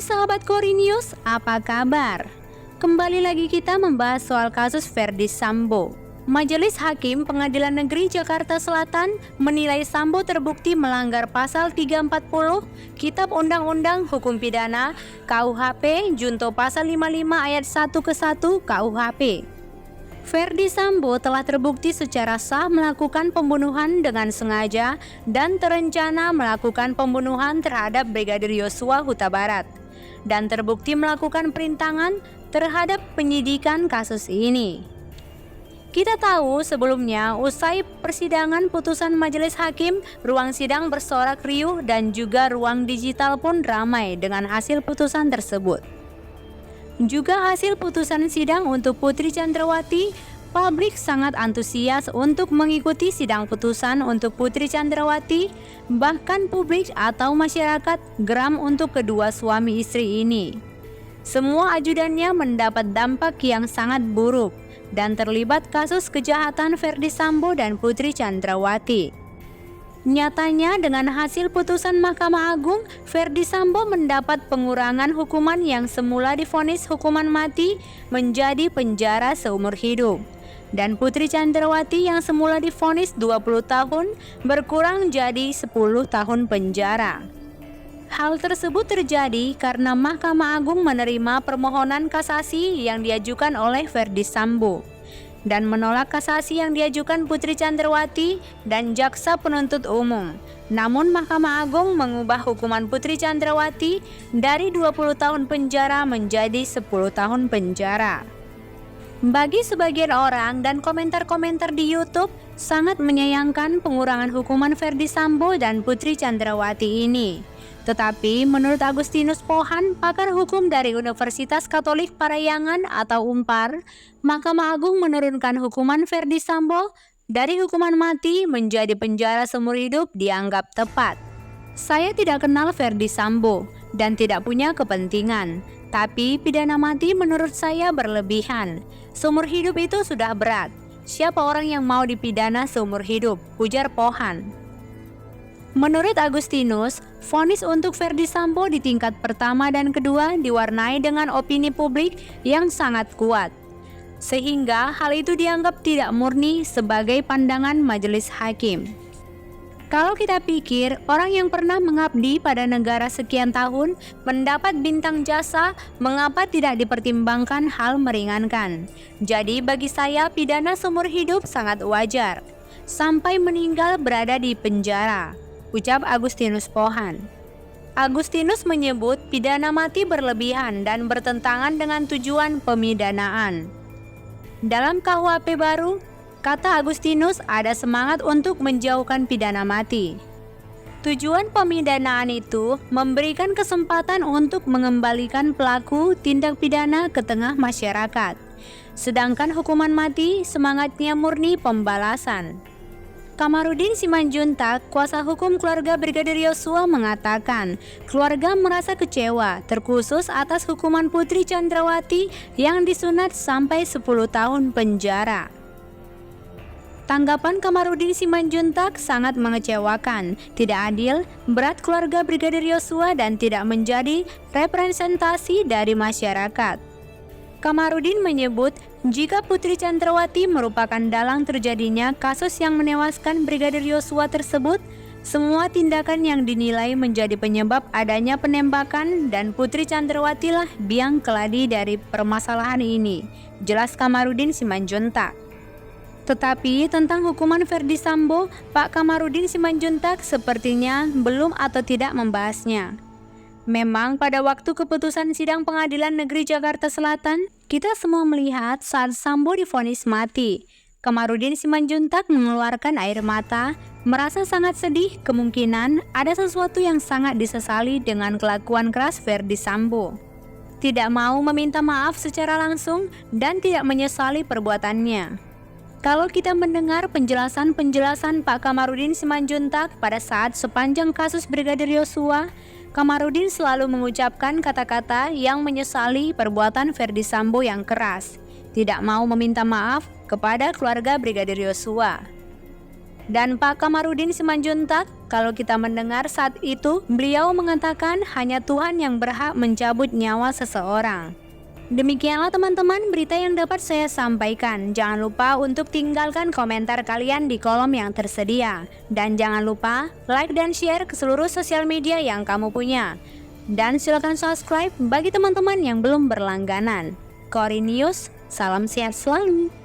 Hai sahabat Korinius, apa kabar? Kembali lagi kita membahas soal kasus Ferdy Sambo. Majelis Hakim Pengadilan Negeri Jakarta Selatan menilai Sambo terbukti melanggar pasal 340 Kitab Undang-Undang Hukum Pidana KUHP junto pasal 55 ayat 1 ke 1 KUHP. Ferdy Sambo telah terbukti secara sah melakukan pembunuhan dengan sengaja dan terencana melakukan pembunuhan terhadap Brigadir Yosua Huta Barat dan terbukti melakukan perintangan terhadap penyidikan kasus ini. Kita tahu sebelumnya usai persidangan putusan majelis hakim, ruang sidang bersorak riuh dan juga ruang digital pun ramai dengan hasil putusan tersebut. Juga hasil putusan sidang untuk Putri Chandrawati, publik sangat antusias untuk mengikuti sidang putusan untuk Putri Chandrawati, bahkan publik atau masyarakat geram untuk kedua suami istri ini. Semua ajudannya mendapat dampak yang sangat buruk dan terlibat kasus kejahatan Ferdy Sambo dan Putri Chandrawati. Nyatanya dengan hasil putusan Mahkamah Agung, Ferdy Sambo mendapat pengurangan hukuman yang semula divonis hukuman mati menjadi penjara seumur hidup. Dan Putri Chandrawati yang semula divonis 20 tahun berkurang jadi 10 tahun penjara. Hal tersebut terjadi karena Mahkamah Agung menerima permohonan kasasi yang diajukan oleh Ferdy Sambo dan menolak kasasi yang diajukan Putri Chandrawati dan jaksa penuntut umum. Namun Mahkamah Agung mengubah hukuman Putri Chandrawati dari 20 tahun penjara menjadi 10 tahun penjara. Bagi sebagian orang dan komentar-komentar di YouTube sangat menyayangkan pengurangan hukuman Ferdy Sambo dan Putri Chandrawati ini. Tetapi menurut Agustinus Pohan, pakar hukum dari Universitas Katolik Parahyangan atau UNPAR, Mahkamah Agung menurunkan hukuman Ferdy Sambo dari hukuman mati menjadi penjara seumur hidup dianggap tepat. Saya tidak kenal Ferdy Sambo dan tidak punya kepentingan, tapi pidana mati menurut saya berlebihan. Seumur hidup itu sudah berat. Siapa orang yang mau dipidana seumur hidup? Ujar Pohan. Menurut Agustinus, vonis untuk Ferdy Sambo di tingkat pertama dan kedua diwarnai dengan opini publik yang sangat kuat, sehingga hal itu dianggap tidak murni sebagai pandangan majelis hakim. Kalau kita pikir orang yang pernah mengabdi pada negara sekian tahun mendapat bintang jasa, mengapa tidak dipertimbangkan hal meringankan? Jadi bagi saya pidana seumur hidup sangat wajar, sampai meninggal berada di penjara, ucap Agustinus Pohan. Agustinus menyebut pidana mati berlebihan dan bertentangan dengan tujuan pemidanaan. Dalam KUHP baru, kata Agustinus, ada semangat untuk menjauhkan pidana mati. Tujuan pemidanaan itu memberikan kesempatan untuk mengembalikan pelaku tindak pidana ke tengah masyarakat. Sedangkan hukuman mati semangatnya murni pembalasan. Kamarudin Simanjuntak, kuasa hukum keluarga Brigadir Yosua mengatakan, keluarga merasa kecewa terkhusus atas hukuman Putri Chandrawati yang disunat sampai 10 tahun penjara. Tanggapan Kamarudin Simanjuntak sangat mengecewakan, tidak adil, berat keluarga Brigadir Yosua dan tidak menjadi representasi dari masyarakat. Kamarudin menyebut jika Putri Chandrawati merupakan dalang terjadinya kasus yang menewaskan Brigadir Yosua tersebut, semua tindakan yang dinilai menjadi penyebab adanya penembakan dan Putri Chandrawati lah biang keladi dari permasalahan ini, jelas Kamarudin Simanjuntak. Tetapi tentang hukuman Ferdy Sambo, Pak Kamarudin Simanjuntak sepertinya belum atau tidak membahasnya. Memang pada waktu keputusan sidang Pengadilan Negeri Jakarta Selatan, kita semua melihat saat Sambo divonis mati. Kamarudin Simanjuntak mengeluarkan air mata, merasa sangat sedih kemungkinan ada sesuatu yang sangat disesali dengan kelakuan keras Ferdy Sambo. Tidak mau meminta maaf secara langsung dan tidak menyesali perbuatannya. Kalau kita mendengar penjelasan-penjelasan Pak Kamarudin Simanjuntak pada saat sepanjang kasus Brigadir Yosua, Kamarudin selalu mengucapkan kata-kata yang menyesali perbuatan Ferdy Sambo yang keras, tidak mau meminta maaf kepada keluarga Brigadir Yosua. Dan Pak Kamarudin Simanjuntak, kalau kita mendengar saat itu, beliau mengatakan hanya Tuhan yang berhak mencabut nyawa seseorang. Demikianlah teman-teman berita yang dapat saya sampaikan. Jangan lupa untuk tinggalkan komentar kalian di kolom yang tersedia. Dan jangan lupa like dan share ke seluruh sosial media yang kamu punya. Dan silakan subscribe bagi teman-teman yang belum berlangganan. Kori News, salam sehat selalu.